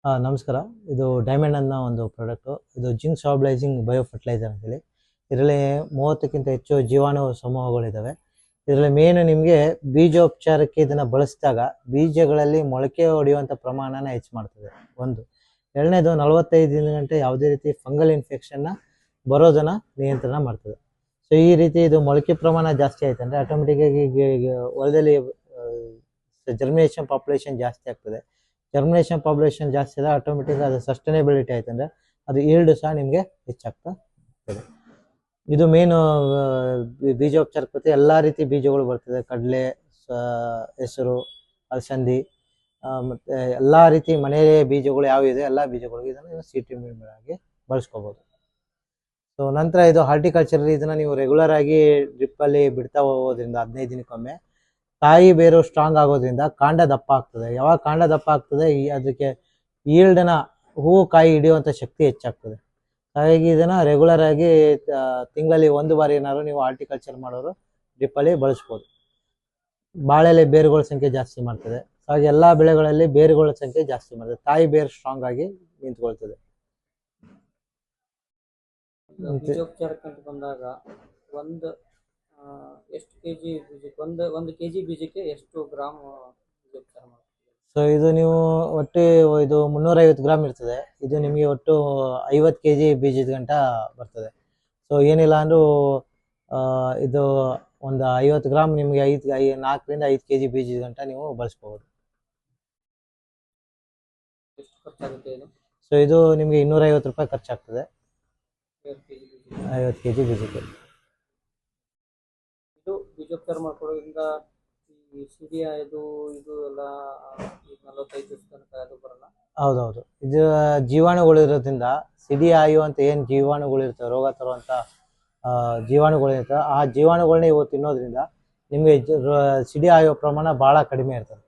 ನಮಸ್ಕಾರ. ಇದು ಡೈಮಂಡ್ ಅನ್ನೋ ಒಂದು ಪ್ರಾಡಕ್ಟು. ಇದು ಜಿಂಕ್ ಸ್ಟಾಬಿಲೈಸಿಂಗ್ ಬಯೋ ಫರ್ಟಿಲೈಸರ್ ಅಂತೇಳಿ. ಇದರಲ್ಲಿ 30ಕ್ಕಿಂತ ಹೆಚ್ಚು ಜೀವಾಣು ಸಮೂಹಗಳಿದ್ದಾವೆ. ಇದರಲ್ಲಿ ಮೇನು ನಿಮಗೆ ಬೀಜೋಪಚಾರಕ್ಕೆ ಇದನ್ನು ಬಳಸಿದಾಗ ಬೀಜಗಳಲ್ಲಿ ಮೊಳಕೆ ಹೊಡೆಯುವಂಥ ಪ್ರಮಾಣನ ಹೆಚ್ಚು ಮಾಡ್ತದೆ. ಒಂದು ಎರಡನೇದು 45 ದಿನಗಂಟೆ ಯಾವುದೇ ರೀತಿ ಫಂಗಲ್ ಇನ್ಫೆಕ್ಷನ್ನ ಬರೋದನ್ನು ನಿಯಂತ್ರಣ ಮಾಡ್ತದೆ. ಸೊ ಈ ರೀತಿ ಇದು ಮೊಳಕೆ ಪ್ರಮಾಣ ಜಾಸ್ತಿ ಆಯ್ತು ಅಂದರೆ ಆಟೋಮೆಟಿಕ್ಕಾಗಿ ಹೊಲದಲ್ಲಿ ಜರ್ಮಿನೇಷನ್ ಪಾಪ್ಯುಲೇಷನ್ ಜಾಸ್ತಿ ಆಗ್ತದೆ. ಜರ್ಮಿನೇಷನ್ ಪಾಪ್ಯುಲೇಷನ್ ಜಾಸ್ತಿ ಆದಾಗ ಆಟೋಮೆಟಿಕ್ ಅದು ಸಸ್ಟೈನೇಬಿಲಿಟಿ ಆಯ್ತು ಅಂದರೆ ಅದು ಈಲ್ಡ್ ಸಹ ನಿಮಗೆ ಹೆಚ್ಚಾಗ್ತಾ ಇರ್ತದೆ. ಇದು ಮೇನು ಬೀಜೋಪಚಾರಕ್ಕೆ ಪ್ರತಿ ಎಲ್ಲ ರೀತಿ ಬೀಜಗಳು ಬರ್ತದೆ. ಕಡಲೆ, ಹೆಸರು, ಅಲಸಂದಿ ಮತ್ತು ಎಲ್ಲ ರೀತಿ ಮನೆಯ ಬೀಜಗಳು ಯಾವಿದೆ ಎಲ್ಲ ಬೀಜಗಳು ಇದನ್ನು ಸೀಡ್ ಆಗಿ ಬಳಸ್ಕೋಬೋದು. ಸೊ ನಂತರ ಇದು ಹಾರ್ಟಿಕಲ್ಚರ್ ಇದನ್ನು ನೀವು ರೆಗ್ಯುಲರ್ ಆಗಿ ಡ್ರಿಪ್ಪಲ್ಲಿ ಬಿಡ್ತಾ ಹೋಗೋದ್ರಿಂದ 15 ದಿನಕ್ಕೊಮ್ಮೆ ಕಾಯಿ ಬೇರು ಸ್ಟ್ರಾಂಗ್ ಆಗೋದ್ರಿಂದ ಕಾಂಡ ದಪ್ಪ ಆಗ್ತದೆ. ಯಾವಾಗ ಕಾಂಡ ದಪ್ಪ ಆಗ್ತದೆ ಅದಕ್ಕೆ ಈಲ್ಡನ ಹೂವು ಕಾಯಿ ಹಿಡಿಯುವಂಥ ಶಕ್ತಿ ಹೆಚ್ಚಾಗ್ತದೆ. ಹಾಗಾಗಿ ಇದನ್ನು ರೆಗ್ಯುಲರ್ ಆಗಿ ತಿಂಗಳಲ್ಲಿ ಒಂದು ಬಾರಿ ಏನಾದ್ರು ನೀವು ಹಾರ್ಟಿಕಲ್ಚರ್ ಮಾಡೋರು ಡ್ರಿಪ್ಪಲ್ಲಿ ಬಳಸ್ಬೋದು. ಬಾಳೆಲೆ ಬೇರುಗಳ ಸಂಖ್ಯೆ ಜಾಸ್ತಿ ಮಾಡ್ತದೆ. ಹಾಗೆ ಎಲ್ಲ ಬೆಳೆಗಳಲ್ಲಿ ಬೇರುಗಳ ಸಂಖ್ಯೆ ಜಾಸ್ತಿ ಮಾಡ್ತದೆ. ತಾಯಿ ಬೇರು ಸ್ಟ್ರಾಂಗ್ ಆಗಿ ನಿಂತ್ಕೊಳ್ತದೆ. ಬೀಜೋಪಚಾರಕ್ಕೆ ಬಂದಾಗ ಎಷ್ಟು ಕೆಜಿ ಬೀಜಕ್ಕೆ ಒಂದು ಕೆಜಿ ಬೀಜಕ್ಕೆ ಎಷ್ಟು ಗ್ರಾಮ್ ಬೀಜೋಪಚಾರ ಮಾಡ್ತೀವಿ? ಸೊ ಇದು ನೀವು ಒಟ್ಟು ಇದು 350 ಗ್ರಾಮ್ ಇರ್ತದೆ. ಇದು ನಿಮಗೆ ಒಟ್ಟು 50 kg ಬೀಜದ ಗಂಟ ಬರ್ತದೆ. ಸೊ ಏನಿಲ್ಲ ಅಂದರೂ ಇದು ಒಂದು 50 ಗ್ರಾಮ್ ನಿಮಗೆ 4 ರಿಂದ 5 kg ಬೀಜದ ಗಂಟ ನೀವು ಬಳಸ್ಬೋದು. ಎಷ್ಟು ಖರ್ಚಾಗುತ್ತೆ ಇದು? ಸೊ ಇದು ನಿಮಗೆ 250 ರೂಪಾಯಿ ಖರ್ಚಾಗ್ತದೆ 50 kg ಬೀಜಕ್ಕೆ. ಇದು ಬೀಜೋಪಚಾರ ಮಾಡ್ಕೊಳ್ಳೋದ್ರಿಂದ ಈ ಸಿಡಿಯ ಇದು ಎಲ್ಲ 45 ದಿವಸ ತನಕ ಅದು ಬರಲ್ಲ? ಹೌದೌದು. ಇದು ಜೀವಾಣುಗಳಿರೋದ್ರಿಂದ ಸಿಡಿ ಆಯು ಅಂತ ಏನು ಜೀವಾಣುಗಳಿರ್ತವೆ, ರೋಗ ತರುವಂಥ ಜೀವಾಣುಗಳಿರ್ತವೆ, ಆ ಜೀವಾಣುಗಳನ್ನ ಇವು ತಿನ್ನೋದ್ರಿಂದ ನಿಮಗೆ ಸಿಡಿ ಆಯುವ ಪ್ರಮಾಣ ಭಾಳ ಕಡಿಮೆ ಇರ್ತದೆ.